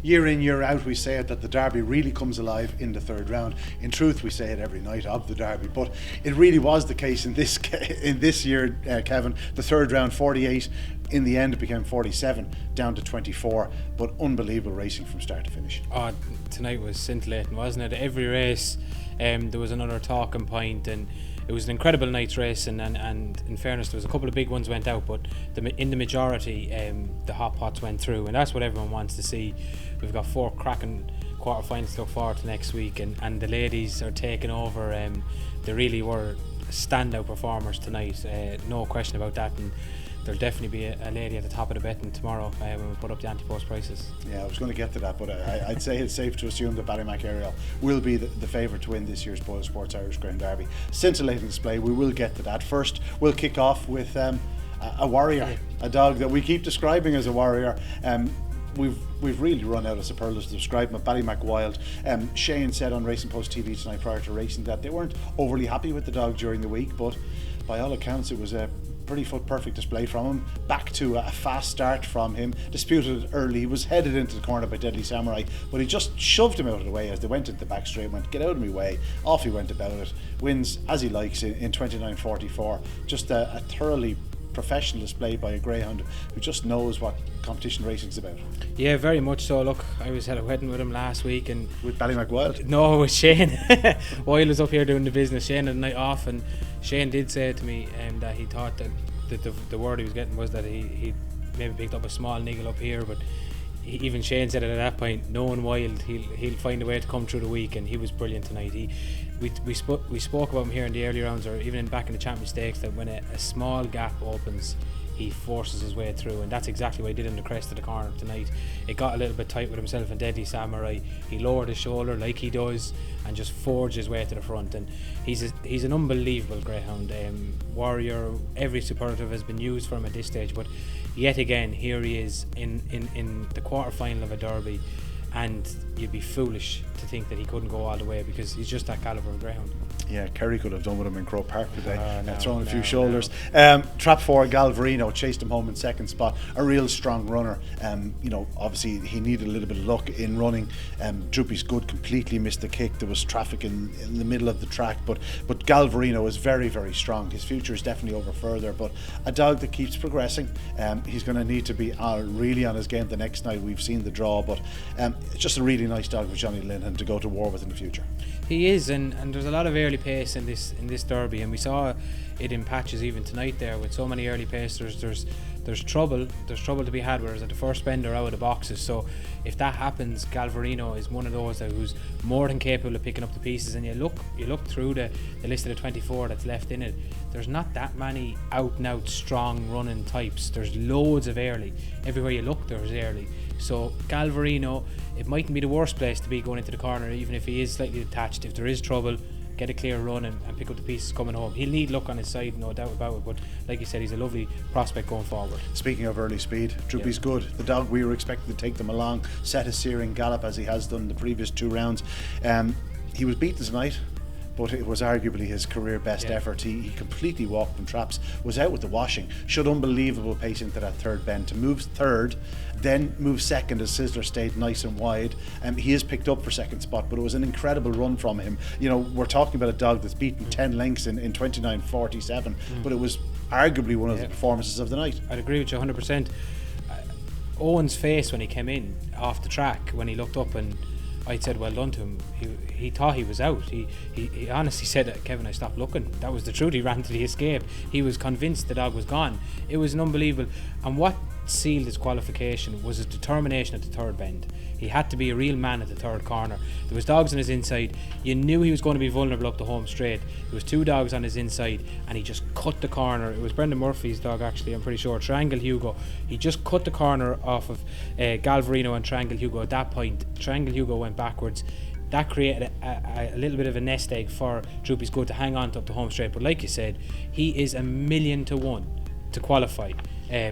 year in, year out, we say it, that the Derby really comes alive in the third round. In truth, we say it every night of the Derby, but it really was the case in this year, Kevin. The third round, 48. In the end, it became 47, down to 24, but unbelievable racing from start to finish. Oh, tonight was scintillating, wasn't it? Every race, there was another talking point, and it was an incredible night's race. And in fairness, there was a couple of big ones went out, but in the majority, the hot pots went through, and that's what everyone wants to see. We've got 4 cracking quarterfinals to look forward to next week, and the ladies are taking over. They really were standout performers tonight, no question about that. And there'll definitely be a lady at the top of the betting tomorrow when we put up the anti-post prices. Yeah, I was going to get to that, but I'd say it's safe to assume that Ballymac Ariel will be the favourite to win this year's BoyleSports Irish Greyhound Derby. Scintillating display, we will get to that. First, we'll kick off with a warrior, a dog that we keep describing as a warrior. We've really run out of superlatives to describe him. Ballymac Wild. Shane said on Racing Post TV tonight prior to racing that they weren't overly happy with the dog during the week, but by all accounts it was a pretty foot perfect display from him. Back to a fast start from him. Disputed it early. He was headed into the corner by Deadly Samurai, but he just shoved him out of the way as they went into the back straight. Went, get out of my way. Off he went about it. Wins as he likes in 29.44. Just a thoroughly professional display by a greyhound who just knows what competition racing's about. Yeah, very much so. Look, I was at a wedding with him last week, and with Ballymac Wild? No, with Shane. Wild was up here doing the business. Shane had a night off, and Shane did say to me that he thought that the word he was getting was that he maybe picked up a small niggle up here, but even Shane said it at that point, knowing Wild, he'll find a way to come through the week, and he was brilliant tonight. We spoke about him here in the early rounds, or even back in the Champion Stakes, that when a small gap opens, he forces his way through, and that's exactly what he did in the crest of the corner tonight. It got a little bit tight with himself and Deadly Samurai. He lowered his shoulder like he does and just forged his way to the front, and he's an unbelievable greyhound. Warrior, every superlative has been used for him at this stage, but yet again here he is in the quarter final of a derby, and you'd be foolish to think that he couldn't go all the way, because he's just that calibre of greyhound. Yeah, Kerry could have done with him in Croke Park today, throwing a few shoulders. Trap 4, Galvarino chased him home in second spot. A real strong runner. Obviously he needed a little bit of luck in running. Droopy's Good completely missed the kick. There was traffic in the middle of the track, but Galvarino is very, very strong. His future is definitely over further, but a dog that keeps progressing. He's going to need to be really on his game the next night. We've seen the draw, but it's just a really nice dog for Johnny Linhan to go to war with in the future. He is, and there's a lot of early pace in this derby, and we saw it in patches even tonight there with so many early pacers. There's trouble to be had, whereas at the first bend or out of the boxes. So if that happens, Galvarino is one of those who's more than capable of picking up the pieces. And you look through the list of the 24 that's left in it, there's not that many out and out strong running types. There's loads of early. Everywhere you look there's early. So Galvarino, it mightn't be the worst place to be going into the corner, even if he is slightly detached. If there is trouble, get a clear run and pick up the pieces coming home. He'll need luck on his side, no doubt about it, but like you said, he's a lovely prospect going forward. Speaking of early speed, Droopy's Good, the dog we were expecting to take them along, set a searing gallop as he has done in the previous 2 rounds. He was beaten tonight, but it was arguably his career best effort. He completely walked from traps, was out with the washing, showed unbelievable pace into that third bend to move third, then move second as Sizzler stayed nice and wide. He is picked up for second spot, but it was an incredible run from him. We're talking about a dog that's beaten 10 lengths in 29.47, but it was arguably one of the performances of the night. I'd agree with you 100%. Owen's face when he came in off the track, when he looked up, and I'd said well done to him, he thought he was out. He honestly said, Kevin, I stopped looking. That was the truth. He ran to the escape. He was convinced the dog was gone. It was an unbelievable, and what sealed his qualification was his determination at the third bend. He had to be a real man at the third corner. There was dogs on his inside. You knew he was going to be vulnerable up the home straight. There was 2 dogs on his inside, and he just cut the corner. It was Brendan Murphy's dog, actually, I'm pretty sure, Triangle Hugo. He just cut the corner off of Galvarino and Triangle Hugo. At that point, Triangle Hugo went backwards. That created a little bit of a nest egg for Droopy's Good to hang on to up the home straight. But like you said, he is 1,000,000 to 1 to qualify,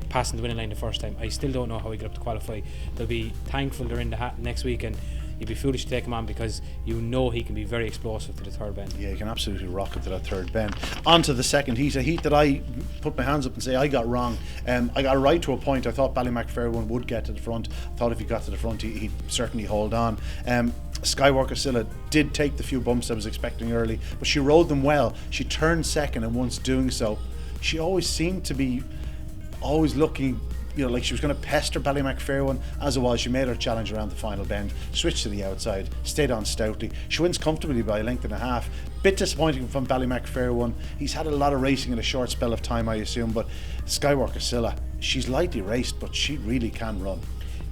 passing the winning line the first time. I still don't know how he got up to qualify. They'll be thankful they're in the hat next week, and you'd be foolish to take him on because you know he can be very explosive to the third bend. Yeah, he can absolutely rock it to that third bend. On to the second heat, a heat that I put my hands up and say I got wrong. I got right to a point. I thought Ballymac Fair One would get to the front. I thought if he got to the front, he'd certainly hold on. SKYWALKER CILLA did take the few bumps I was expecting early, but she rode them well. She turned second, and once doing so, she always seemed to be looking, like she was going to pester Ballymac Fair One. As it was, she made her challenge around the final bend, switched to the outside, stayed on stoutly. She wins comfortably by a length and a half. Bit disappointing from Ballymac Fair One. He's had a lot of racing in a short spell of time, I assume, but SKYWALKER CILLA, she's lightly raced, but she really can run.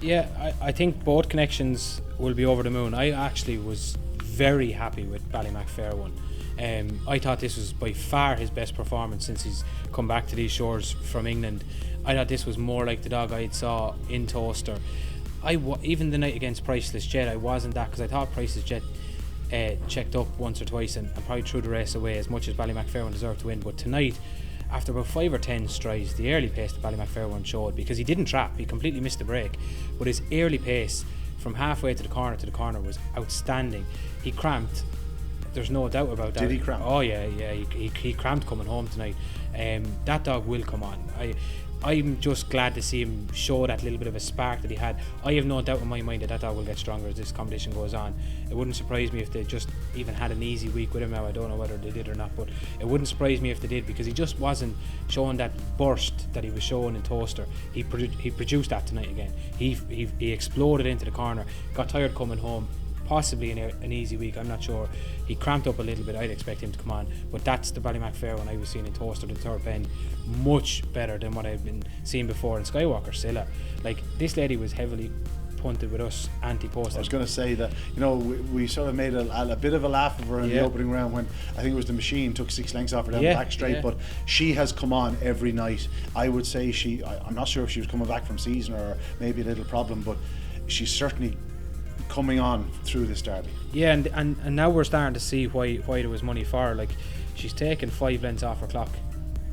Yeah, I think both connections will be over the moon. I actually was very happy with Ballymac Fair One. I thought this was by far his best performance since he's come back to these shores from England. I thought this was more like the dog I saw in Toaster. Even the night against Priceless Jet, I wasn't that, because I thought Priceless Jet checked up once or twice and probably threw the race away as much as Ballymac Fair One deserved to win. But tonight, after about 5 or 10 strides, the early pace that Ballymac Fair One showed, because he didn't trap, he completely missed the break, but his early pace from halfway to the corner was outstanding. He cramped, there's no doubt about that. Did he cramp? Oh yeah, he cramped coming home tonight. That dog will come on. I'm just glad to see him show that little bit of a spark that he had. I have no doubt in my mind that dog will get stronger as this competition goes on. It wouldn't surprise me if they just even had an easy week with him now. I don't know whether they did or not, but it wouldn't surprise me if they did, because he just wasn't showing that burst that he was showing in Toaster. He produced that tonight again. He exploded into the corner, got tired coming home. Possibly an easy week, I'm not sure. He cramped up a little bit. I'd expect him to come on, but that's the Ballymac Fair One I was seeing in Toaster, the third bend, much better than what I've been seeing before in SKYWALKER CILLA. Like, this lady was heavily punted with us anti-post. I was going to say that, we sort of made a bit of a laugh of her in the opening round when I think it was the machine took 6 lengths off her down the back straight, but she has come on every night. I would say I'm not sure if she was coming back from season or maybe a little problem, but she's certainly coming on through this derby. Yeah, and now we're starting to see why there was money for her. Like, she's taken 5 lengths off her clock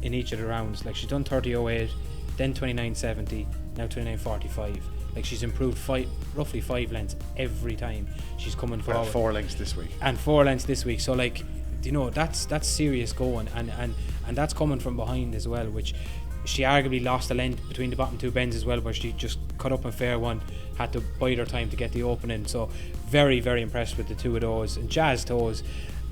in each of the rounds. Like, she's done 30.08, then 29.70, now 29.45. Like, she's improved roughly 5 lengths every time she's coming forward. 4 lengths this week. And 4 lengths this week. So, like, that's serious going, and that's coming from behind as well, which she arguably lost a length between the bottom 2 bends as well, where she just cut up in Fair One, had to bide her time to get the opening. So very, very impressed with the 2 of those. And Jazz Toes,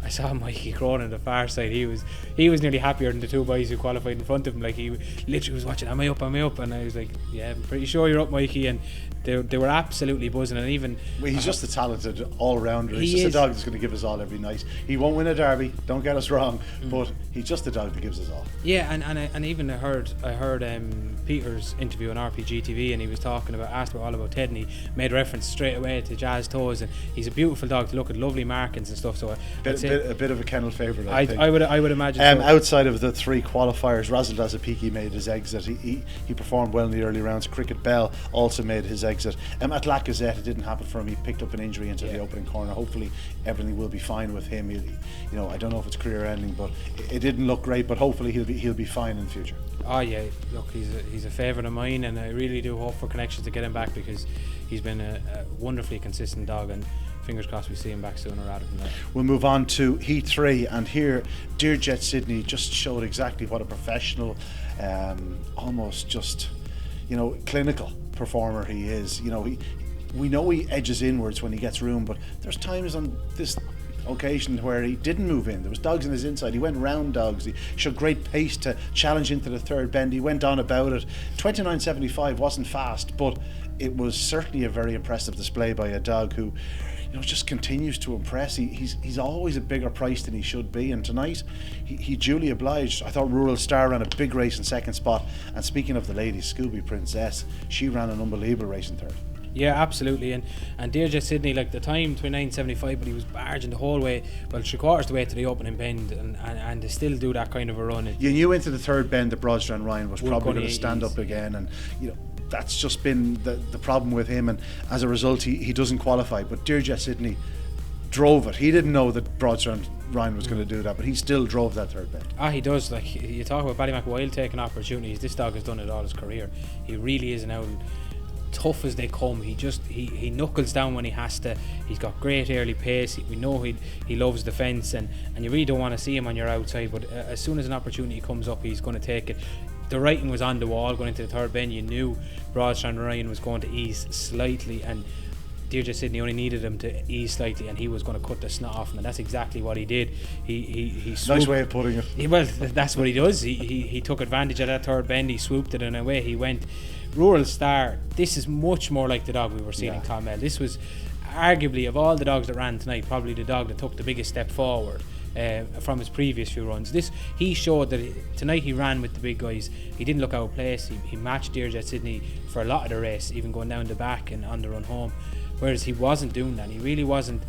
I saw Mikey Cronin on the far side. He was nearly happier than the 2 boys who qualified in front of him. Like, he literally was watching, am I up? And I was like, yeah, I'm pretty sure you're up, Mikey. And they were absolutely buzzing. And even he's just a talented all-rounder. He's just a dog that's going to give us all every night. He won't win a derby, don't get us wrong, but he's just a dog that gives us all. Yeah, and even I heard Peter's interview on RPG TV, and he was asked all about Ted, and he made reference straight away to Jazz Toes, and he's a beautiful dog to look at, lovely markings and stuff. So a bit of a kennel favourite, I think. I would imagine. Outside of the 3 qualifiers, Razzle Dazzle Peaky made his exit. He performed well in the early rounds. Cricket Bell also made his exit. At Lacazette, it didn't happen for him. He picked up an injury into the opening corner. Hopefully everything will be fine with him. I don't know if it's career ending, but it didn't look great. But hopefully he'll be fine in the future. Oh yeah, look, he's a favourite of mine, and I really do hope for Connections to get him back, because he's been a wonderfully consistent dog, and fingers crossed we see him back sooner rather than later. We'll move on to Heat 3, and here Dear Jet Sydney just showed exactly what a professional, almost just clinical performer he is. We know he edges inwards when he gets room, but there's times on this occasion where he didn't move in. There was dogs in his inside. He went round dogs. He showed great pace to challenge into the third bend. He went on about it. 29.75 wasn't fast, but it was certainly a very impressive display by a dog who just continues to impress. He's always a bigger price than he should be, and tonight he duly obliged. I thought Rural Star ran a big race in second spot, and speaking of the ladies, Scooby Princess, she ran an unbelievable race in third. Yeah, absolutely, and Dear Jet Sydney, like, the time 29.75, but he was barging the whole way, 3/4 the way to the opening bend, and to still do that kind of a run. You knew into the third bend that Broadstrand Ryan was probably going to stand up again, and that's just been the problem with him, and as a result he doesn't qualify. But Dear Jet Sydney drove it. He didn't know that Broadstrand Ryan was going to do that, but he still drove that third bend. He does. Like, you talk about Ballymac Wild taking opportunities, this dog has done it all his career. He really is an owl tough as they come. He knuckles down when he has to. He's got great early pace. We know he loves the fence, and you really don't want to see him on your outside, but as soon as an opportunity comes up, he's going to take it. The writing was on the wall going into the third bend. You knew Broadstrand Ryan was going to ease slightly, and Deirdre Sidney only needed him to ease slightly, and he was going to cut the snot off him, and that's exactly what he did. He swooped. Nice way of putting it. Well, that's what he does. He took advantage of that third bend. He swooped it, and away he went. Rural Star. This is much more like the dog we were seeing in Clonmel. This was arguably, of all the dogs that ran tonight, probably the dog that took the biggest step forward from his previous few runs. He showed that tonight he ran with the big guys. He didn't look out of place. He matched Deirdre Sidney for a lot of the race, even going down the back and on the run home, whereas he wasn't doing that. He really wasn't.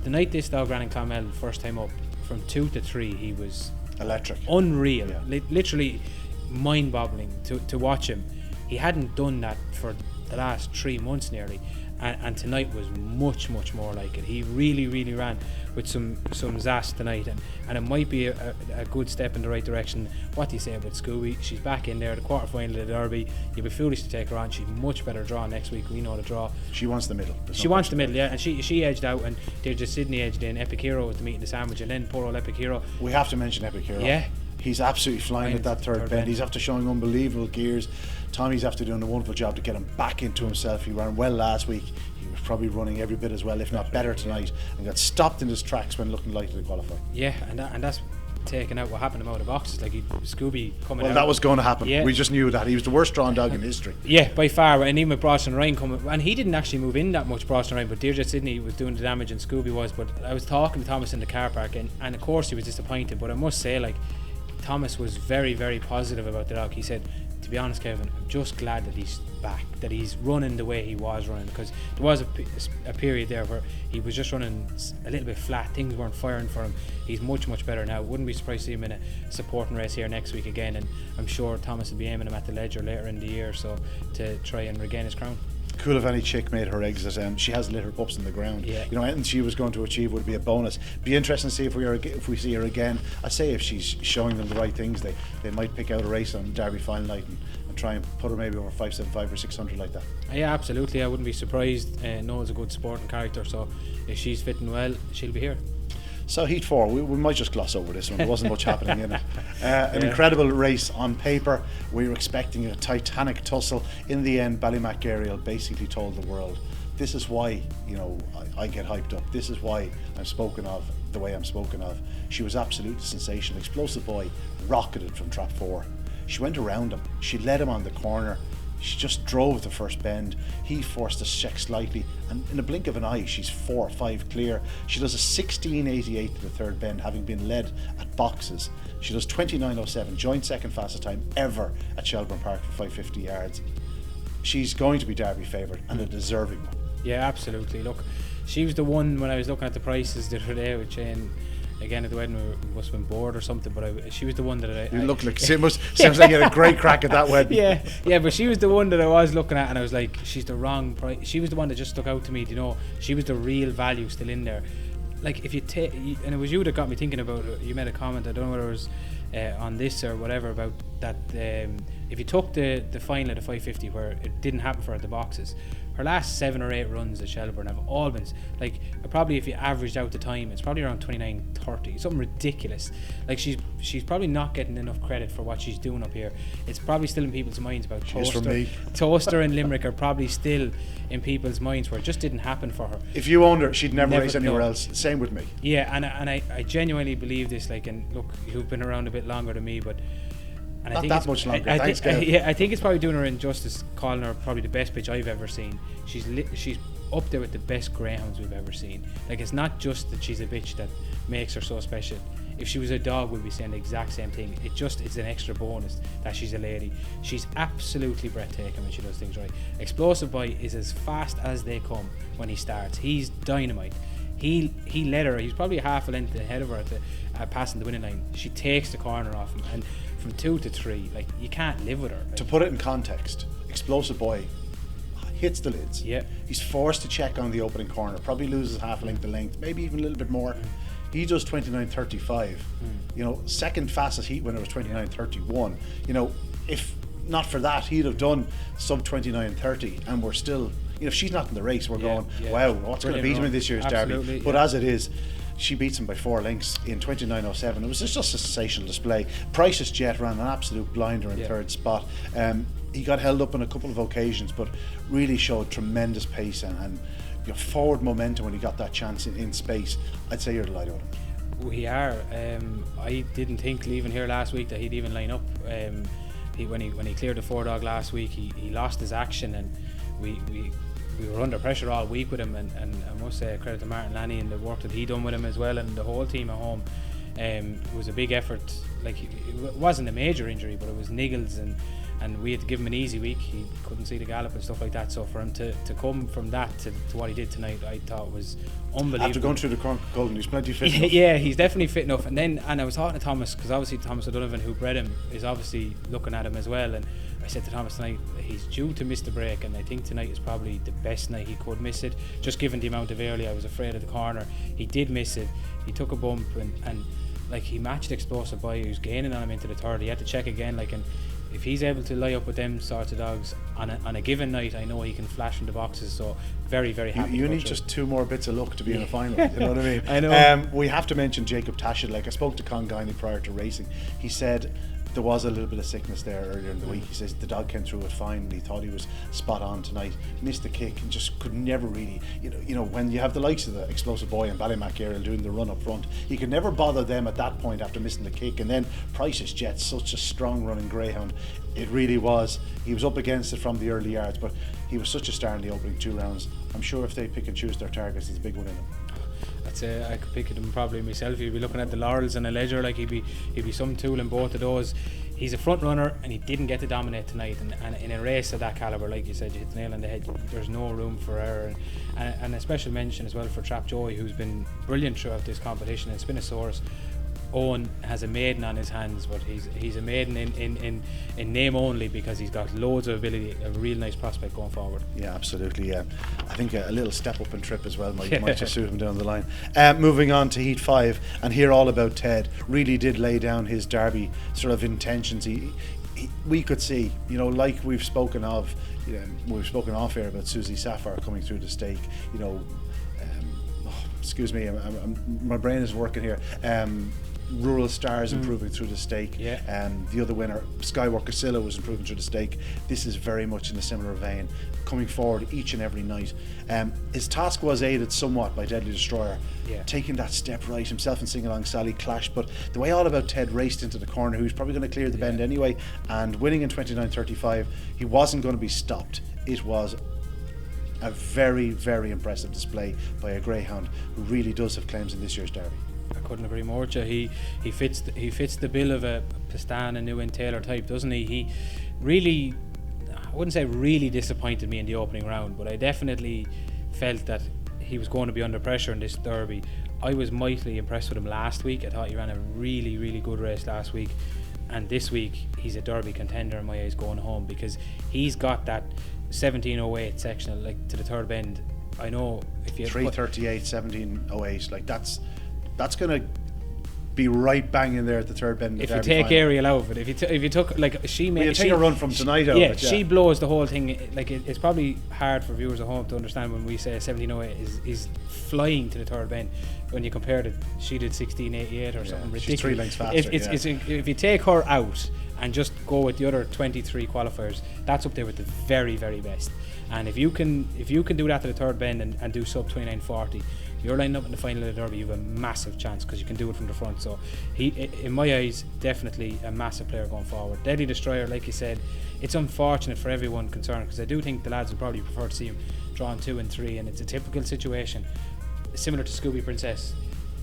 The night this dog ran in Clonmel first time up, from 2 to 3, he was electric, unreal, literally mind-boggling to watch him. He hadn't done that for the last 3 months nearly, and tonight was much more like it. He really ran with some zest tonight, and it might be a good step in the right direction. What do you say about Scooby? She's back in there, the quarter final of the Derby. You'd be foolish to take her on. She's much better draw next week. We know the draw. She wants the middle. She wants the middle, yeah, and she edged out, and Deirdre Sidney edged in. Epic Hero with the meat and the sandwich, and then poor old Epic Hero. We have to mention Epic Hero. Yeah. He's absolutely flying at that third bend. He's after showing unbelievable gears. Tommy's after doing a wonderful job to get him back into himself. He ran well last week. He was probably running every bit as well, if not better tonight, and got stopped in his tracks when looking likely to qualify. Yeah, and that's taking out what happened to him out of boxes. Like Scooby coming out. Well, that was going to happen. Yeah. We just knew that. He was the worst drawn dog in history. Yeah, by far. And even with Broadstrand Ryan coming, and he didn't actually move in that much, Broadstrand Ryan, but Deirdre Sidney was doing the damage and Scooby was. But I was talking to Thomas in the car park, and of course he was disappointed, but I must say, like, Thomas was very positive about the dog. He said, to be honest, Kevin, I'm just glad that he's back, that he's running the way he was running, because there was a period there where he was just running a little bit flat. Things weren't firing for him. He's much better now. Wouldn't be surprised to see him in a supporting race here next week again, and I'm sure Thomas will be aiming him at the Ledger later in the year, so to try and regain his crown. Cool if any chick made her exit. She has lit her pups in the ground. Yeah. You know, anything she was going to achieve would be a bonus. Be interesting to see if we see her again. I say if she's showing them the right things, they might pick out a race on Derby final night and try and put her maybe over 575 or 600 like that. Yeah, absolutely. I wouldn't be surprised. Noel's a good sporting character, so if she's fitting well, she'll be here. So Heat 4, we might just gloss over this one. There wasn't much happening in it. An incredible race on paper. We were expecting a titanic tussle. In the end, Ballymac Ariel basically told the world, this is why, you know, I get hyped up. This is why I'm spoken of the way I'm spoken of. She was absolutely sensational. Explosive Boy rocketed from trap 4. She went around him. She led him on the corner. She just drove the first bend. He forced us to check slightly, and in a blink of an eye she's 4 or 5 clear. She does a 16.88 to the third bend, having been led at boxes. She does 29.07, joint second fastest time ever at Shelbourne Park for 550 yards. She's going to be Derby favourite, and a deserving one. Yeah, absolutely. Look, she was the one when I was looking at the prices the other day with Shane. Again at the wedding, we must have been bored or something, but she was the one that I looked like sounds like you had a great crack at that wedding. Yeah, but she was the one that I was looking at, and I was like, she's the wrong price. She was the one that just stuck out to me. You know, she was the real value still in there. Like if you take, and it was you that got me thinking about it. You made a comment, I don't know whether it was on this or whatever, about that. If you took the final at the 550 where it didn't happen for her at the boxes, her last 7 or 8 runs at Shelbourne have all been like, probably if you averaged out the time, it's probably around 29:30, something ridiculous. Like she's probably not getting enough credit for what she's doing up here. It's probably still in people's minds about Toaster and Limerick are probably still in people's minds where it just didn't happen for her. If you owned her, she'd never race anywhere else. Same with me. Yeah, and I genuinely believe this. Like, and look, you've been around a bit longer than me, but. And not that much longer. Thanks, Gail. I think it's probably doing her injustice calling her probably the best bitch I've ever seen. She's up there with the best greyhounds we've ever seen. Like, it's not just that she's a bitch that makes her so special. If she was a dog, we'd be saying the exact same thing. It's an extra bonus that she's a lady. She's absolutely breathtaking when she does things right. Explosive Boy is as fast as they come when he starts. He's dynamite. He led her. He's probably half a length ahead of her at passing the winning line. She takes the corner off him, and from 2 to 3, like, you can't live with her. To put it in context, Explosive Boy hits the lids. Yeah. He's forced to check on the opening corner, probably loses half a length of length, maybe even a little bit more. He does 29.35. You know, second fastest heat winner was 29.31. You know, if not for that, he'd have done sub 29:30, and we're still, if she's not in the race, we're going, wow, what's going to beat him in this year's Derby? But as it is, she beats him by 4 lengths in 29:07. It was just a sensational display. Price's Jet ran an absolute blinder in third spot. He got held up on a couple of occasions, but really showed tremendous pace and forward momentum when he got that chance in space. I'd say you're delighted with him. We are. I didn't think leaving here last week that he'd even line up. When he cleared the 4-dog last week, he lost his action, and we were under pressure all week with him. And I must say credit to Martin Lanny and the work that he done with him as well, and the whole team at home. It was a big effort. Like, it wasn't a major injury, but it was niggles, and we had to give him an easy week. He couldn't see the gallop and stuff like that, so for him to come from that to what he did tonight, I thought was unbelievable. After going through the Cork Golden, he's plenty fit enough. Yeah, he's definitely fit enough. And I was talking to Thomas, because obviously Thomas O'Donovan, who bred him, is obviously looking at him as well, and I said to Thomas tonight, he's due to miss the break, and I think tonight is probably the best night he could miss it, just given the amount of early. I was afraid of the corner. He did miss it. He took a bump, and like, he matched Explosive Boy, who's gaining on him into the third. He had to check again, like, and if he's able to lie up with them sorts of dogs on a given night, I know he can flash from the boxes. So very, very happy. You need just 2 more bits of luck to be in a final. You know what I mean? I know. We have to mention Jacob Tashid. Like, I spoke to Con Guiney prior to racing. He said there was a little bit of sickness there earlier in the week. He says the dog came through it fine, and he thought he was spot on tonight. Missed the kick and just could never really, when you have the likes of the Explosive Boy and Ballymac Ariel doing the run up front, he could never bother them at that point after missing the kick. And then Price's Jet, such a strong running greyhound. It really was. He was up against it from the early yards, but he was such a star in the opening 2 rounds. I'm sure if they pick and choose their targets, it's a big one in them. I'd say I could pick him probably myself. He'd be looking at the laurels and a ledger, like he'd be some tool in both of those. He's a front runner, and he didn't get to dominate tonight, and in a race of that calibre, like you said, you hit the nail on the head. There's no room for error, and a special mention as well for Trap Joy, who's been brilliant throughout this competition. And Spinosaurus Owen has a maiden on his hands, but he's a maiden in name only, because he's got loads of ability, a real nice prospect going forward. Yeah, absolutely. I think a little step up and trip as well might just suit him down the line. Moving on to Heat 5, and hear all about Ted. Really did lay down his Derby sort of intentions. We could see, like we've spoken of, we've spoken off here about Susie Sapphire coming through the stake. Excuse me, my brain is working here. Rural Stars improving through the stake. The other winner, SKYWALKER CILLA, was improving through the stake. This is very much in a similar vein, coming forward each and every night. His task was aided somewhat by Deadly Destroyer, taking that step right. Himself and Sing Along Sally clashed, but the way All About Ted raced into the corner, he was probably going to clear the bend anyway, and winning in 29:35, he wasn't going to be stopped. It was a very, very impressive display by a greyhound who really does have claims in this year's Derby. I couldn't agree more with you. He fits the bill of a Pastan and Nguyen Taylor type, doesn't he? He really, I wouldn't say really disappointed me in the opening round, but I definitely felt that he was going to be under pressure in this Derby. I was mightily impressed with him last week. I thought he ran a really, really good race last week, and this week he's a Derby contender in my eyes going home, because he's got that 17:08 sectional, like, to the third bend. I know if you 3:38, 17:08, like that's going to be right bang in there at the third bend. If you take Ariel out of it, if you took, like, she made, take a run from tonight out of it, she blows the whole thing. Like, it's probably hard for viewers at home to understand when we say 17:08 is flying to the third bend. When you compare it, she did 16:88 or something ridiculous. She's 3 lengths faster. If you take her out and just go with the other 23 qualifiers, that's up there with the very, very best. And if you can do that to the third bend and do sub 29:40, you're lining up in the final of the Derby, you have a massive chance, because you can do it from the front. So he, in my eyes, definitely a massive player going forward. Deadly Destroyer, like you said, it's unfortunate for everyone concerned, because I do think the lads would probably prefer to see him drawn 2 and 3, and it's a typical situation similar to Scooby Princess.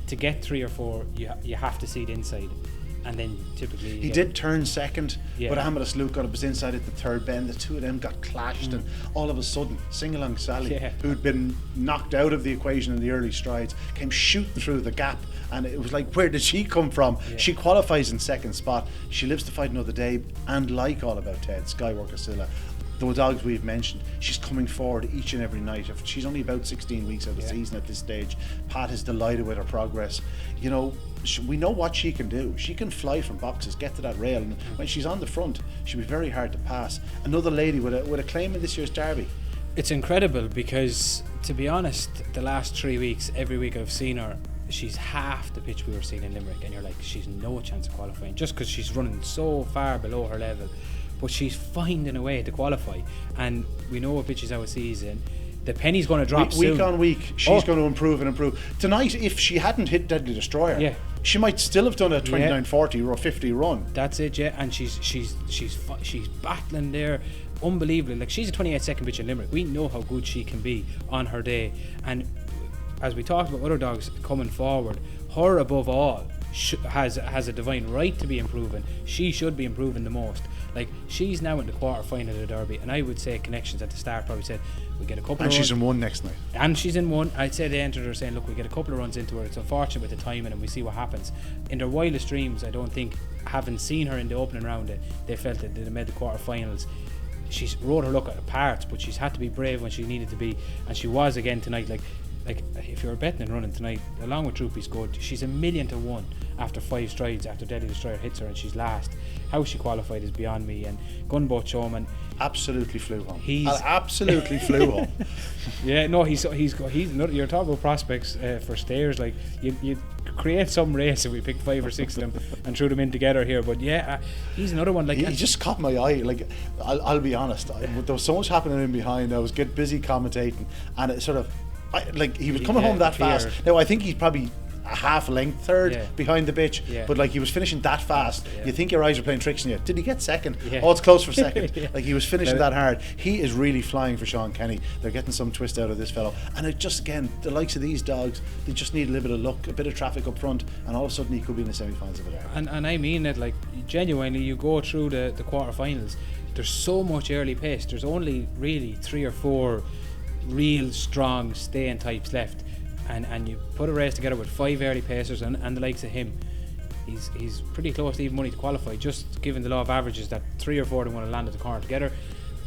To get 3 or 4, you have to see it inside, and then typically he did turn second, but Amadeus Luke got up his inside at the third bend. The two of them got clashed, and all of a sudden Sing Along Sally, who'd been knocked out of the equation in the early strides, came shooting through the gap, and it was like, where did she come from? She qualifies in second spot. She lives to fight another day, and like All About Ted, SKYWALKER CILLA, the dogs we've mentioned, she's coming forward each and every night. She's only about 16 weeks out of the season at this stage. Pat is delighted with her progress. You know, we know what she can do. She can fly from boxes, get to that rail, and when she's on the front, she'll be very hard to pass. Another lady with a claim in this year's Derby. It's incredible because, to be honest, the last 3 weeks, every week I've seen her, she's half the pitch we were seeing in Limerick, and you're like, she's no chance of qualifying just because she's running so far below her level. But she's finding a way to qualify, and we know what pitch is our season. The penny's going to drop soon. Week on week, she's going to improve and improve. Tonight, if she hadn't hit Deadly Destroyer, she might still have done a 29.40 or 50 run. That's it, yeah. And she's battling there, unbelievably. Like, she's a 28-second bitch in Limerick. We know how good she can be on her day. And as we talked about other dogs coming forward, her above all has a divine right to be improving. She should be improving the most. Like, she's now in the quarter final of the Derby, and I would say Connections at the start probably said we get a couple. And she's in one next night. And she's in one. I'd say they entered her saying, look, we get a couple of runs into her. It's unfortunate with the timing, and we see what happens. In their wildest dreams, I don't think, having seen her in the opening round, they felt that they made the quarter finals. She's rode her luck at parts, but she's had to be brave when she needed to be, and she was again tonight. Like if you're betting and running tonight, along with Troopy's good, she's 1,000,000 to 1 after 5 strides after Deadly Destroyer hits her and she's last. How she qualified is beyond me. And Gunboat Showman absolutely flew home. Absolutely flew home. Yeah, no, he's you're talking about prospects for stayers. Like, you create some race if we pick 5 or 6 of them and threw them in together here. But yeah, he's another one. Like, he just caught my eye. Like, I'll be honest, there was so much happening in behind. I was getting busy commentating, and it sort of, he was coming home that fast. Now I think he's probably a half length third behind the bitch, but like, he was finishing that fast. You think your eyes are playing tricks on you. Did he get second? Oh, it's close for second. Like, he was finishing that hard. He is really flying for Sean Kenny. They're getting some twist out of this fellow, and it just, again, the likes of these dogs, they just need a little bit of luck, a bit of traffic up front, and all of a sudden he could be in the semi-finals of it. And I mean it, like, genuinely, you go through the quarter-finals, there's so much early pace. There's only really 3 or 4 real strong staying types left, and you put a race together with 5 early pacers and the likes of him, he's pretty close to even money to qualify, just given the law of averages that 3 or 4 of them want to land at the corner together.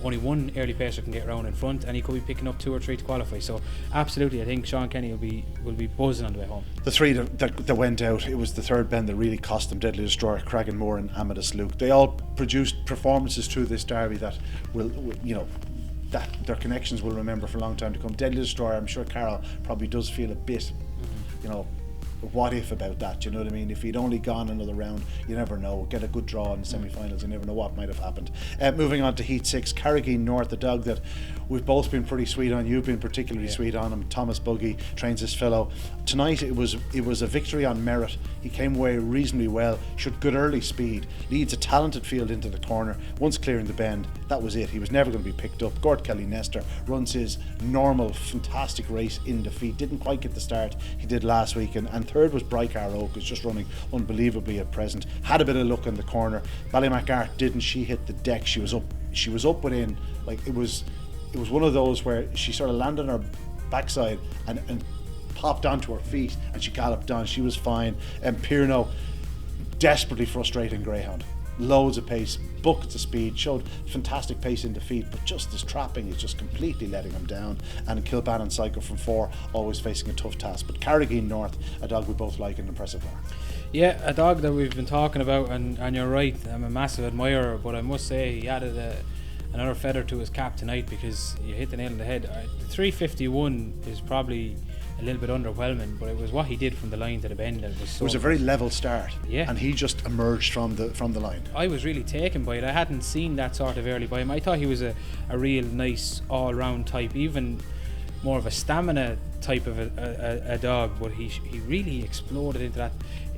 Only 1 early pacer can get around in front, and he could be picking up 2 or 3 to qualify. So absolutely, I think Sean Kenny will be buzzing on the way home. The 3 that went out, it was the third bend that really cost them: Deadly Destroyer, Cragan Moore and Amadeus Luke. They all produced performances through this Derby that will, you know, that their connections will remember for a long time to come. Deadly Destroyer, I'm sure Carol probably does feel a bit, you know, what if about that, you know what I mean? If he'd only gone another round, you never know. Get a good draw in the semi-finals, you never know what might have happened. Moving on to Heat 6, Carrigaline North, a dog that we've both been pretty sweet on. You've been particularly sweet on him. Thomas Buggy trains this fellow. Tonight it was a victory on merit. He came away reasonably well, showed good early speed, leads a talented field into the corner. Once clearing the bend, that was it. He was never going to be picked up. Gord Kelly Nestor runs his normal fantastic race in defeat. Didn't quite get the start he did last week, and third was Brycar Oak, who's just running unbelievably at present. Had a bit of luck in the corner. Ballymac Art didn't. She hit the deck. She was up within, like, it was one of those where she sort of landed on her backside and popped onto her feet, and she galloped on. She was fine. And Pirno, desperately frustrating greyhound. Loads of pace, buckets of speed, showed fantastic pace in defeat, but just this trapping is just completely letting him down. And Kilbannon Psycho from 4, always facing a tough task. But Carrigaline North, a dog we both like, an impressive winner. Yeah, a dog that we've been talking about, and you're right, I'm a massive admirer, but I must say he added another feather to his cap tonight, because you hit the nail on the head. The 351 is probably a little bit underwhelming, but it was what he did from the line to the bend that was so. It was a very level start, yeah, and he just emerged from the line. I was really taken by it. I hadn't seen that sort of early by him. I thought he was a real nice all-round type, even more of a stamina type of a dog, but he really exploded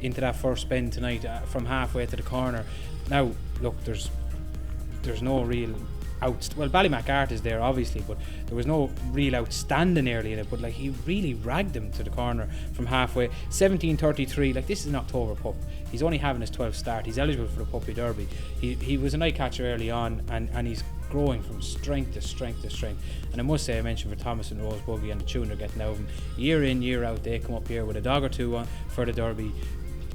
into that first bend tonight, from halfway to the corner. Now look, there's no real well, Ballymac Art is there obviously, but there was no real outstanding early in it. But like, he really ragged him to the corner from halfway. 17:33. Like, this is an October pup. He's only having his 12th start. He's eligible for the Puppy Derby. He was an eye catcher early on, and he's growing from strength to strength to strength. And I must say, I mentioned for Thomas and Rose Buggy and the tune they're getting out of him, year in, year out, they come up here with a dog or two on for the Derby.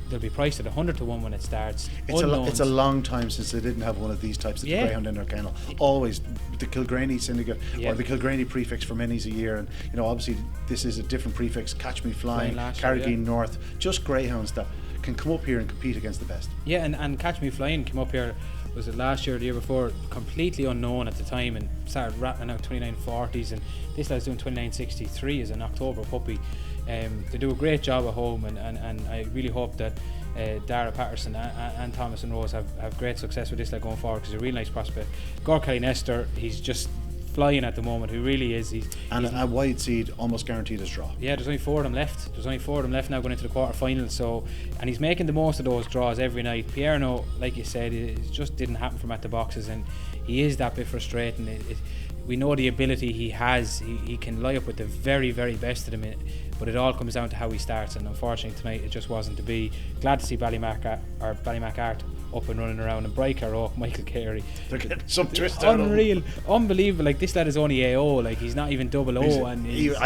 they'll be priced at 100 to 1 when it starts. It's a long time since they didn't have one of these types of greyhound in their kennel. Always the Kilgraney syndicate or the Kilgraney prefix for many's a year, and obviously this is a different prefix. Catch Me Flying, Carrigaline North, just greyhounds that can come up here and compete against the best. Yeah, and Catch Me Flying came up here, was it last year or the year before, completely unknown at the time, and started rattling out 2940s, and this lad's doing 2963 as an October puppy. They do a great job at home, and I really hope that Dara Patterson and Thomas and Rose have great success with this lad going forward, because he's a real nice prospect. Gorkali Nestor, he's just flying at the moment. He really is. He's a wide seed, almost guaranteed his draw. Yeah, there's only 4 of them left. Now going into the quarter-final. So, and he's making the most of those draws every night. Pierno, like you said, it just didn't happen from at the boxes, and he is that bit frustrating. We know the ability he has. He can lie up with the very, very best of them, but it all comes down to how he starts, and unfortunately tonight it just wasn't to be. Glad to see Ballymac Art up and running around, and Bryker Oak, Michael Carey. They're getting some twist out of him. Unreal, unbelievable. Like, this lad is only AO, like he's not even double O. I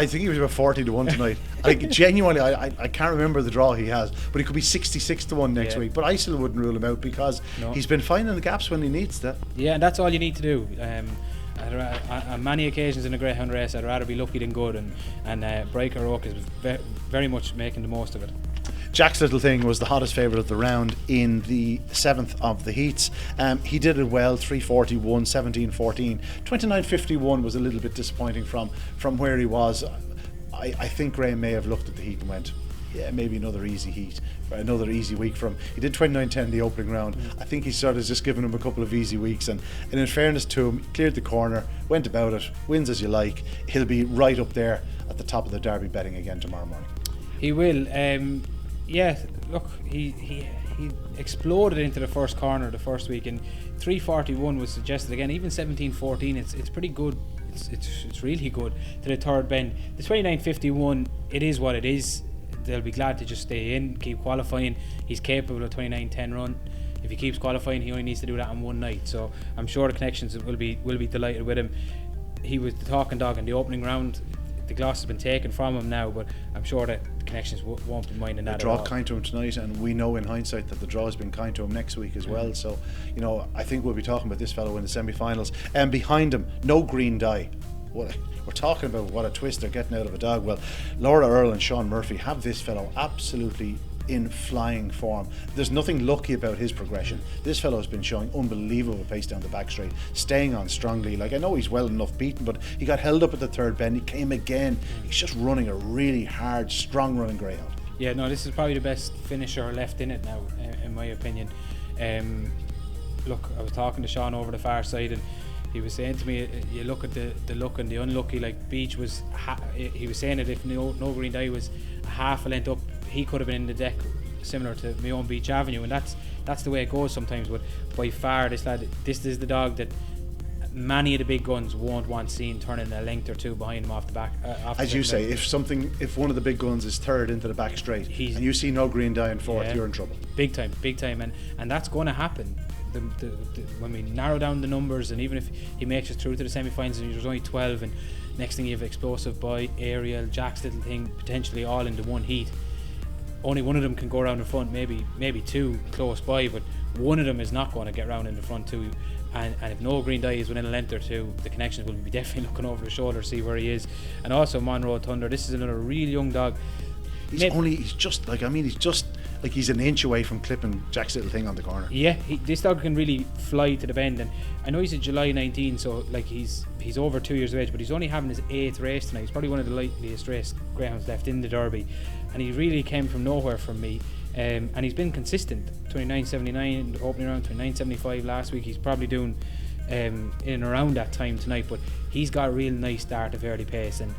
think he was about 40 to 1 tonight. Like, genuinely, I can't remember the draw he has, but he could be 66 to 1 next week. But I still wouldn't rule him out, because he's been finding the gaps when he needs to. Yeah, and that's all you need to do. On many occasions in a greyhound race, I'd rather be lucky than good, and Bryker Oak is very much making the most of it. Jack's Little Thing was the hottest favourite of the round in the 7th of the heats. He did it well, 341, 17-14. 29.51 was a little bit disappointing from where he was. I think Graham may have looked at the heat and went, yeah, maybe another easy heat, another easy week from. He did 29.10 the opening round. I think he started just giving him a couple of easy weeks, and in fairness to him, cleared the corner, went about it, wins as you like. He'll be right up there at the top of the Derby betting again tomorrow morning. He will. Yeah, look, he exploded into the first corner the first week, and 341 was suggested again. Even 17-14, it's pretty good. It's really good to the third bend. The 29.51, it is what it is. They'll be glad to just stay in, keep qualifying. He's capable of 29.10 run. If he keeps qualifying, he only needs to do that on one night. So I'm sure the connections will be delighted with him. He was the talking dog in the opening round. The gloss has been taken from him now, but I'm sure that the connections won't be minding that at all. The draw kind to him tonight, and we know in hindsight that the draw has been kind to him next week as well. So, I think we'll be talking about this fellow in the semi-finals. And behind him, no green dye. We're talking about what a twist they're getting out of a dog. Well, Laura Earle and Sean Murphy have this fellow absolutely in flying form. There's nothing lucky about his progression. This fellow has been showing unbelievable pace down the back straight, staying on strongly. Like, I know he's well enough beaten, but he got held up at the third bend. He came again. He's just running a really hard, strong running greyhound. Yeah, no, this is probably the best finisher left in it now, in my opinion. Look, I was talking to Sean over the far side, and he was saying to me, you look at the luck and the unlucky. Like, Beach was he was saying that if no green dye was a half a length up, he could have been in the deck, similar to my own Beach Avenue, and that's the way it goes sometimes. But by far, this is the dog that many of the big guns won't want seen turning a length or two behind him off the back. As you say, if one of the big guns is third into the back straight and you see no green dye in fourth, you're in trouble. Big time, and that's going to happen. When we narrow down the numbers, and even if he makes it through to the semi-finals and there's only 12, and next thing you have Explosive Boy, Ariel, Jack's Little Thing, potentially all into one heat. Only one of them can go around in front, maybe two close by, but one of them is not going to get round in the front too. And if no green dye is within a length or two, the connections will be definitely looking over the shoulder to see where he is. And also Monroe Thunder, this is another real young dog. He's just an inch away from clipping Jack's Little Thing on the corner. Yeah, this dog can really fly to the bend, and I know he's a July 19, so like he's over 2 years of age, but he's only having his 8th race tonight. He's probably one of the likeliest race greyhounds left in the Derby, and he really came from nowhere from me. And he's been consistent. 29.79 the opening round, 29.75 last week. He's probably doing in and around that time tonight, but he's got a real nice start of early pace, and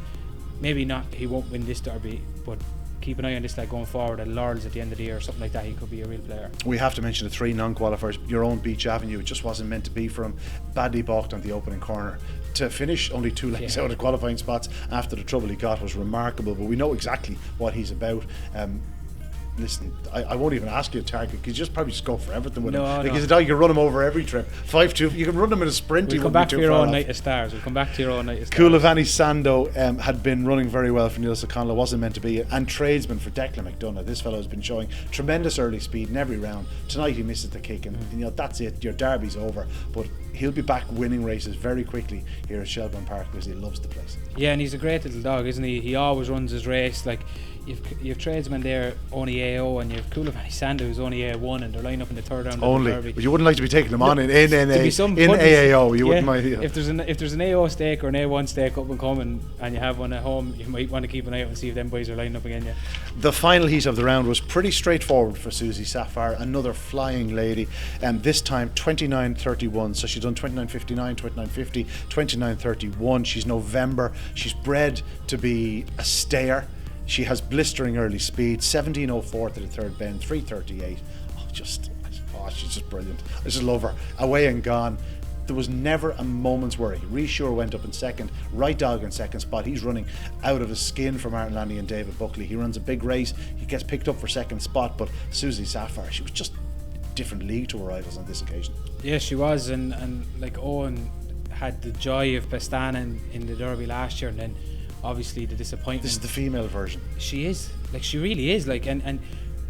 maybe not, he won't win this Derby, but keep an eye on this lad going forward at Laurels at the end of the year or something like that. He could be a real player. We have to mention the 3 non-qualifiers. Your own Beach Avenue, it just wasn't meant to be for him. Badly balked on the opening corner. To finish only 2 lengths out of qualifying spots after the trouble he got was remarkable, but we know exactly what he's about. listen, I won't even ask you a target because you just probably just go for everything with him. No. He's a dog, you can run him over every trip. 5-2, you can run him in a sprint. We'll come back to your own night of stars. We'll come back to your own night of stars. Coolavani Sando had been running very well for Niels O'Connell, wasn't meant to be, and tradesman for Declan McDonough. This fellow has been showing tremendous early speed in every round. Tonight he misses the kick, and that's it. Your derby's over, but he'll be back winning races very quickly here at Shelbourne Park because he loves the place. Yeah, and he's a great little dog, isn't he? He always runs his race. Like you've tradesmen there only AO, and you've Coolavani Sando who's only A1, and they're lining up in the third round only, of the Derby. But you wouldn't like to be taking them on in AAO. You wouldn't mind. If there's an AO stake or an A1 stake up and coming, and you have one at home, you might want to keep an eye out and see if them boys are lining up again. Yeah. The final heat of the round was pretty straightforward for Susie Sapphire, another flying lady, and this time 29.31. So she's done 29.59, 29.50, 29.31. She's November. She's bred to be a stayer. She has blistering early speed, 17.04 to the third bend, 3.38. She's just brilliant. I just love her. Away and gone. There was never a moment's worry. Resure went up in second, Right Dog in second spot. He's running out of his skin for Martin Landy and David Buckley. He runs a big race. He gets picked up for second spot, but Susie Sapphire, she was just a different league to her rivals on this occasion. Yeah, she was, and like Owen had the joy of Pestana in the Derby last year, and then obviously the disappointment. This is the female version. She is, like, she really is, like, and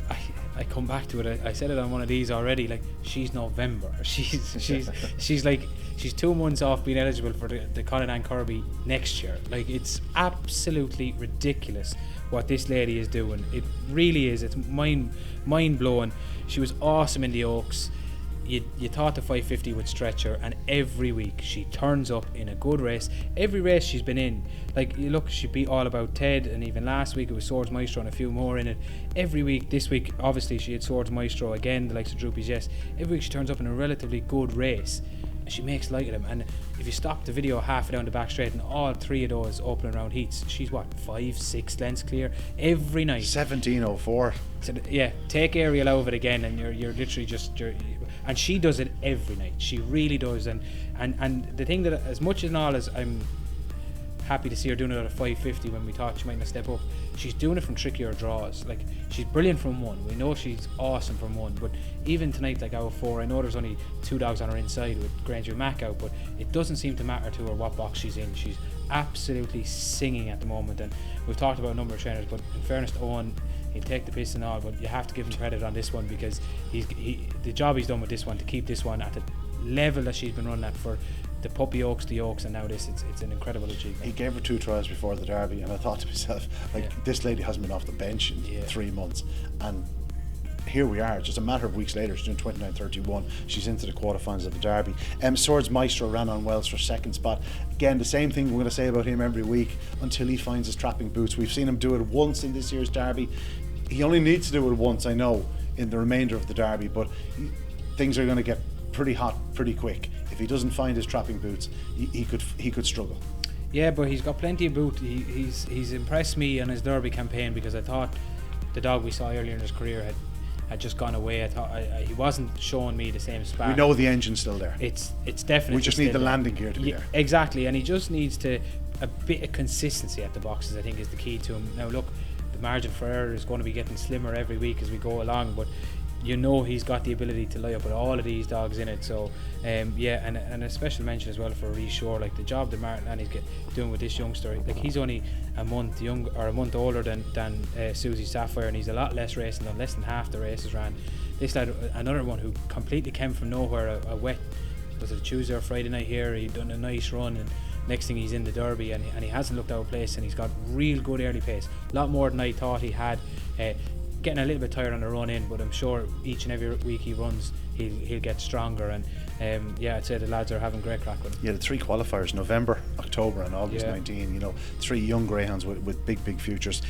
I come back to it. I said it on one of these already. Like, she's November. She's like, she's 2 months off being eligible for the Colin and Kirby next year. Like, it's absolutely ridiculous what this lady is doing. It really is. It's mind blowing. She was awesome in the Oaks. You thought the 550 would stretch her, and every week she turns up in a good race. Every race she's been in, like, you look, she beat All About Ted, and even last week it was Swords Maestro and a few more in it. Every week, this week obviously she had Swords Maestro again, the likes of Droopy's Yes. Every week she turns up in a relatively good race, and she makes light of them. And if you stop the video half down the back straight, and all 3 of those opening round heats, she's what, 5-6 lengths clear every night. 17.04. So yeah, take Ariel out of it again, and you're literally just and she does it every night. She really does. And the thing that, as much as all as I'm happy to see her doing it at a 550 when we thought she might not step up, she's doing it from trickier draws. Like, she's brilliant from one. We know she's awesome from one, but even tonight, like hour 4, I know there's only 2 dogs on her inside with Granger Mac out, but it doesn't seem to matter to her what box she's in. She's absolutely singing at the moment, and we've talked about a number of trainers, but in fairness to Owen, he'll take the piss and all, but you have to give him credit on this one, because the job he's done with this one, to keep this one at the level that she's been running at for the Puppy Oaks, the Oaks, and now this, it's an incredible achievement. He gave her 2 trials before the Derby, and I thought to myself, like, this lady hasn't been off the bench in 3 months, and here we are, just a matter of weeks later. She's doing 29.31. She's into the quarterfinals of the Derby. Swords Maestro ran on Wells for second spot. Again, the same thing we're going to say about him every week until he finds his trapping boots. We've seen him do it once in this year's Derby. He only needs to do it once, I know, in the remainder of the Derby, but things are going to get pretty hot pretty quick. If he doesn't find his trapping boots, he could struggle. Yeah, but he's got plenty of boot. He's impressed me on his Derby campaign, because I thought the dog we saw earlier in his career had just gone away. I thought he wasn't showing me the same spark. We know the engine's still there. It's definitely. We just need the landing gear to be there. Exactly, and he just needs a bit of consistency at the boxes, I think, is the key to him. Now look, the margin for error is going to be getting slimmer every week as we go along, but you know he's got the ability to lie up with all of these dogs in it. So and a special mention as well for Reshore, like the job that Martin Lanny's doing with this youngster. Like, he's only a month older than Susie Sapphire, and he's a lot less racing, than less than half the races ran. This lad, another one who completely came from nowhere, a wet, was it a Tuesday or Friday night here, he'd done a nice run, and next thing he's in the Derby, and he hasn't looked out of place, and he's got real good early pace, a lot more than I thought he had. Getting a little bit tired on the run in, but I'm sure each and every week he runs, he'll get stronger. And I'd say the lads are having great crack with him. Yeah, the 3 qualifiers, November, October and August 19, 3 young greyhounds with big futures.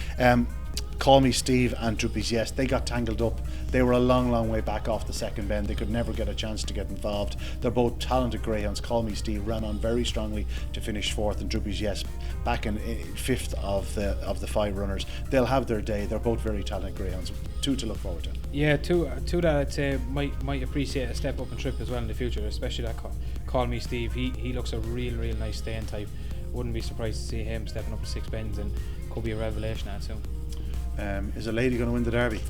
Call Me Steve and Droopy's Yes, they got tangled up. They were a long way back off the second bend. They could never get a chance to get involved. They're both talented greyhounds. Call Me Steve ran on very strongly to finish 4th, and Droopy's Yes back in 5th of the 5 runners. They'll have their day. They're both very talented greyhounds. 2 to look forward to. Yeah, two that I'd say might appreciate a step up and trip as well in the future, especially that Call Me Steve. He looks a real nice staying type. Wouldn't be surprised to see him stepping up to 6 bends, and could be a revelation at soon. Is a lady going to win the Derby?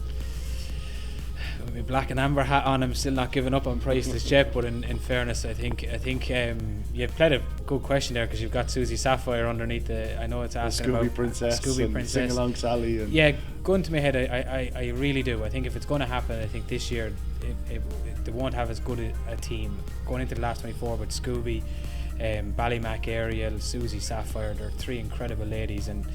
with my black and amber hat on, I'm still not giving up on Priceless yet. But in fairness, I think you've played a good question there, because you've got Susie Sapphire underneath the. I know it's asking Scooby about Princess, Scooby and Princess, Sing Along Sally. And yeah, going to my head, I really do. I think if it's going to happen, I think this year they won't have as good a team going into the last 24. But Scooby, Ballymac, Ariel, Susie Sapphire, they're three incredible ladies, and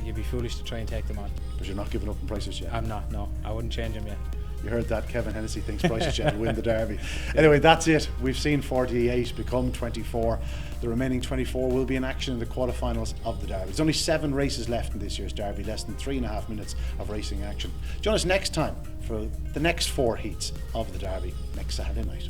you'd be foolish to try and take them on. But you're not giving up on Priceless yet. I'm not. No, I wouldn't change them yet. You heard that? Kevin Hennessy thinks Priceless yet will win the Derby. Anyway, that's it. We've seen 48 become 24. The remaining 24 will be in action in the quarterfinals of the Derby. There's only 7 races left in this year's Derby, less than 3.5 minutes of racing action. Join us next time for the next 4 heats of the Derby next Saturday night.